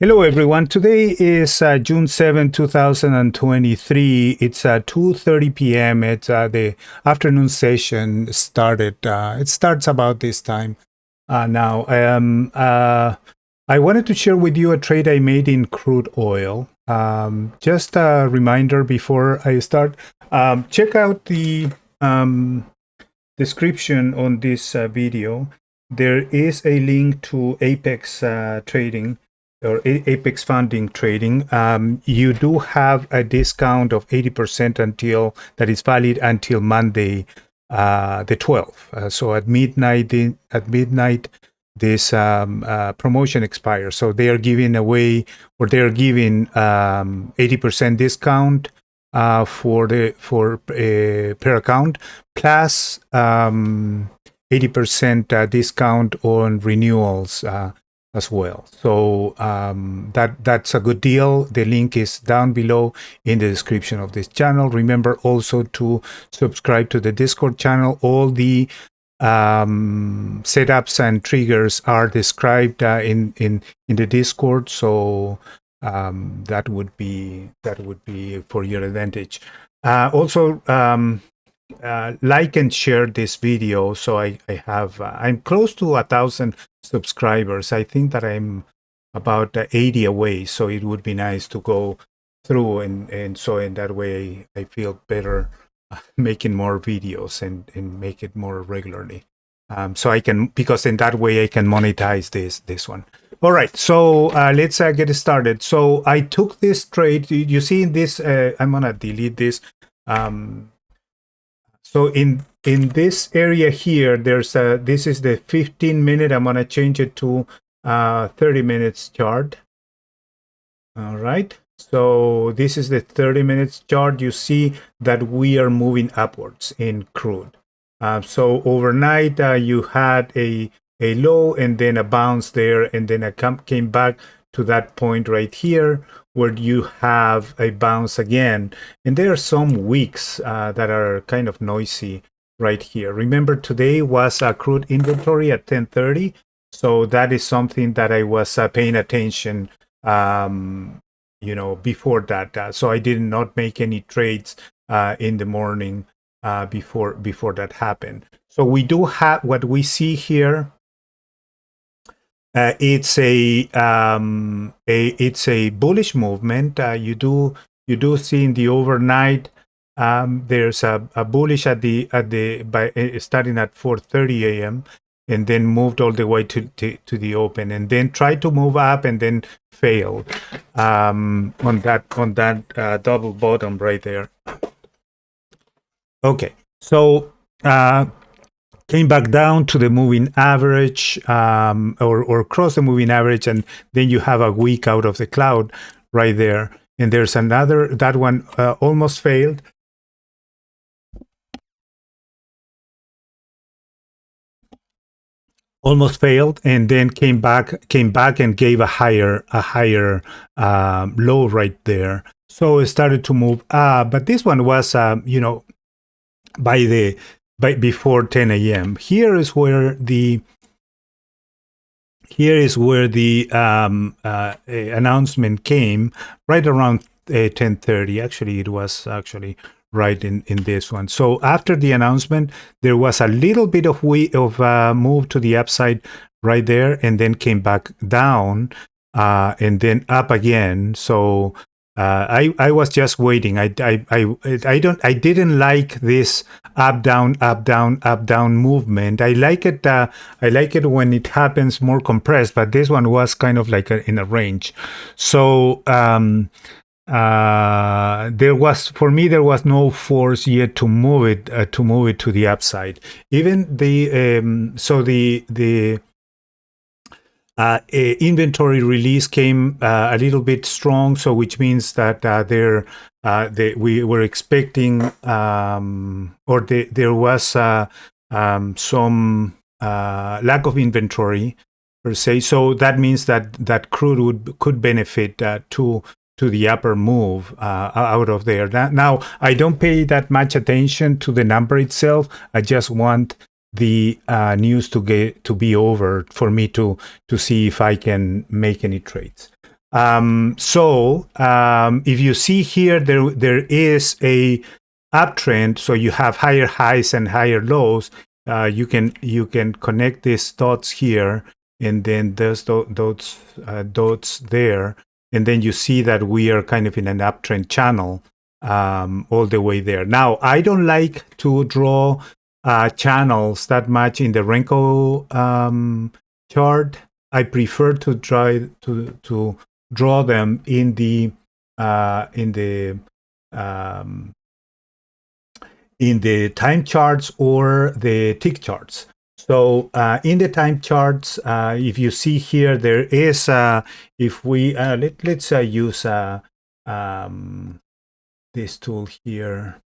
Hello, everyone. Today is June 7, 2023. It's 2:30 p.m. It's the afternoon session started. It starts about this time now. I wanted to share with you a trade I made in crude oil. Just a reminder before I start, check out the description on this video. There is a link to Apex Trading or Apex Funding Trading. You do have a discount of 80% until that is valid until Monday, the 12th. So at midnight, this promotion expires. So they are giving away, or they are giving 80% discount for per account, plus 80% discount on renewals as well. So that's a good deal. The link is down below in the description of this channel. Remember also to subscribe to the Discord channel. All the setups and triggers are described in the Discord. So that would be for your advantage. Also, like and share this video. So I'm close to 1,000 subscribers. I think that I'm about 80 away. So it would be nice to go through and so in that way I feel better making more videos and make it more regularly. So I can, because in that way I can monetize this one. All right, so let's get started. So I took this trade. You see in this, I'm gonna delete this. So in this area here, there's this is the 15-minute. I'm gonna change it to 30 minutes chart. All right. So this is the 30 minutes chart. You see that we are moving upwards in crude. So overnight, you had a low and then a bounce there, and then came back to that point right here where you have a bounce again. And there are some wicks that are kind of noisy right here. Remember, today was a crude inventory at 10:30. So that is something that I was paying attention before that. So I did not make any trades in the morning before that happened. So we do have what we see here. It's a bullish movement. You do see in the overnight. There's a bullish starting at 4:30 a.m. and then moved all the way to the open, and then tried to move up and then failed on that double bottom right there. Okay, so came back down to the moving average, or cross the moving average, and then you have a wick out of the cloud right there. And there's another, that one almost failed. Almost failed, and then came back and gave a higher low right there. So it started to move up, but this one was before 10 a.m. Here is where the announcement came, right around 10:30. Actually, it was right in this one. So after the announcement, there was a little bit of move to the upside right there, and then came back down and then up again. So I was just waiting. I didn't like this up down movement. I like it. I like it when it happens more compressed, but this one was kind of like in a range. So there was no force yet to move it to the upside. Even the inventory release came a little bit strong, so which means that we were expecting there was some lack of inventory per se. So that means that crude could benefit to the upper move out of there. Now, I don't pay that much attention to the number itself. I just want the news to be over for me to see if I can make any trades. If you see here, there is a uptrend. So you have higher highs and higher lows. You can connect these dots here, and then there's those dots there, and then you see that we are kind of in an uptrend channel all the way there. Now, I don't like to draw channels that much in the Renko chart. I prefer to try to draw them in the um, in the time charts or the tick charts. So in the time charts, if you see here, there is if we let's use this tool here.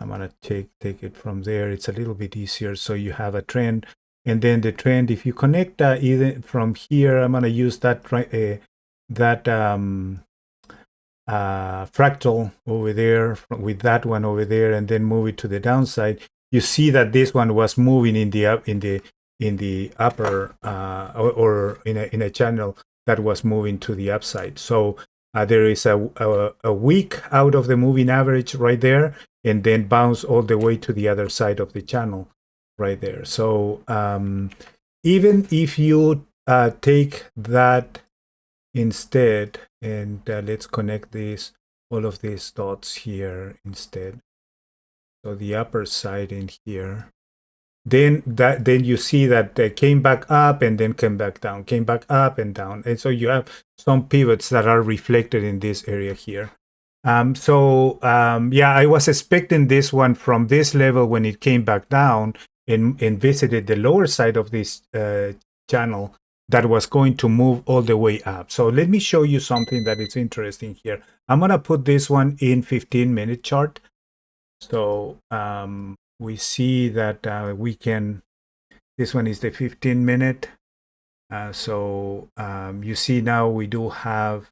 I'm gonna take it from there. It's a little bit easier. So you have a trend, and then the trend. If you connect either from here, I'm gonna use that fractal over there with that one over there, and then move it to the downside. You see that this one was moving in the upper or in a channel that was moving to the upside. So there is a wick out of the moving average right there, and then bounce all the way to the other side of the channel right there. So even if you take that instead, and let's connect all of these dots here instead. So the upper side in here. Then you see that they came back up and then came back down, came back up and down. And so you have some pivots that are reflected in this area here. Yeah, I was expecting this one from this level when it came back down and visited the lower side of this channel, that was going to move all the way up. So let me show you something that is interesting here. I'm going to put this one in 15-minute chart. So we see that we can, this one is the 15-minute. You see now we do have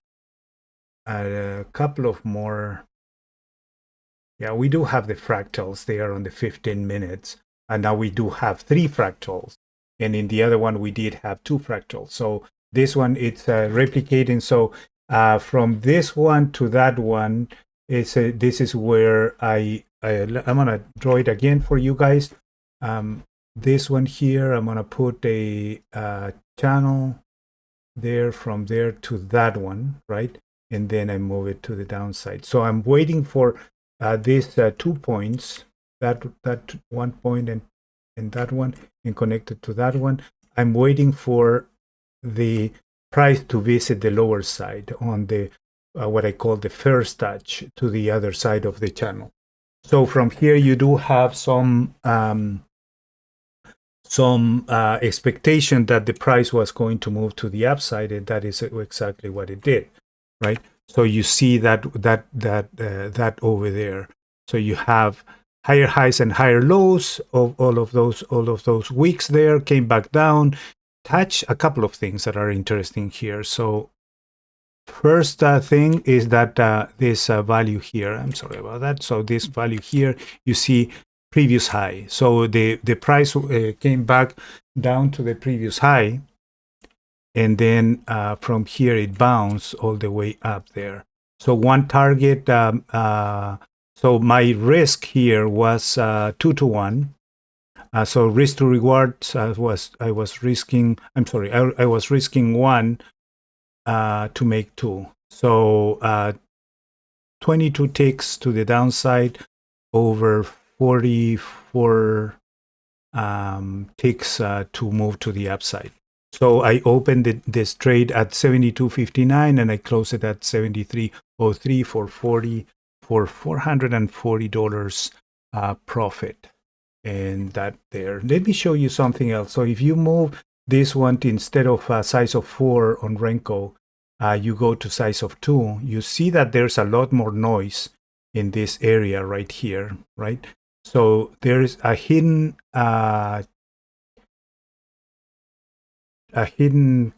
a couple of more. Yeah, we do have the fractals there on the 15 minutes. And now we do have 3 fractals. And in the other one, we did have 2 fractals. So this one, it's replicating. So from this one to that one, this is where I'm going to draw it again for you guys. This one here, I'm going to put a channel there from there to that one, right? And then I move it to the downside. So I'm waiting for these 2 points, that 1 point and that one, and connected to that one. I'm waiting for the price to visit the lower side on the what I call the first touch to the other side of the channel. So from here you do have some expectation that the price was going to move to the upside, and that is exactly what it did, right? So you see that over there. So you have higher highs and higher lows of all of those weeks there, came back down, touch a couple of things that are interesting here. So first thing is that this value here, I'm sorry about that. So this value here, you see previous high. So the price came back down to the previous high, and then from here it bounced all the way up there. So one target, so my risk here was 2 to 1. So risk to reward I was risking 1 to make 2. So 22 ticks to the downside over 44 ticks to move to the upside. So I opened this trade at 72.59 and I closed it at 73.03 for $440 profit. And that there. Let me show you something else. So if you move this one to, instead of a size of 4 on Renko, you go to size of 2, you see that there's a lot more noise in this area right here, right? So there's a hidden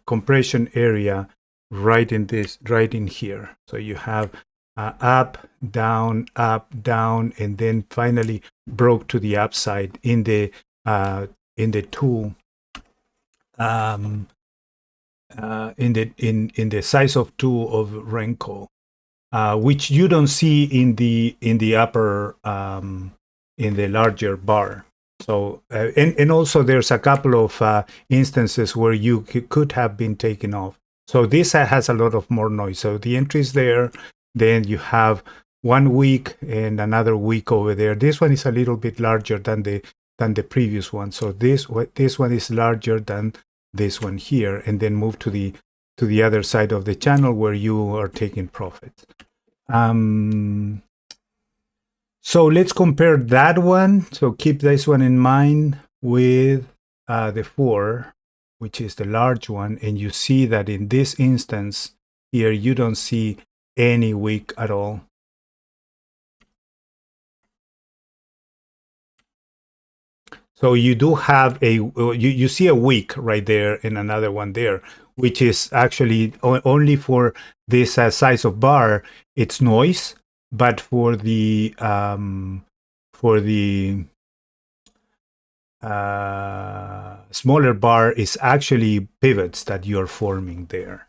compression area right in here. So you have up, down, and then finally broke to the upside in the 2 in the size of 2 of Renko, which you don't see in the upper in the larger bar. So and also there's a couple of instances where you could have been taken off. So this has a lot of more noise. So the entry is there, then you have 1 week and another week over there. This one is a little bit larger than the previous one. So this one is larger than this one here, and then move to the other side of the channel where you are taking profits. So let's compare that one. So keep this one in mind with the 4, which is the large one. And you see that in this instance here, you don't see any wick at all. So you do have you see a wick right there and another one there, which is actually only for this size of bar. It's noise, but for the smaller bar is actually pivots that you're forming there.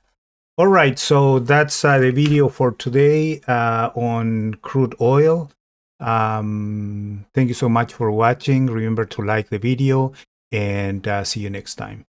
All right, so that's the video for today on crude oil. Thank you so much for watching. Remember to like the video, and see you next time.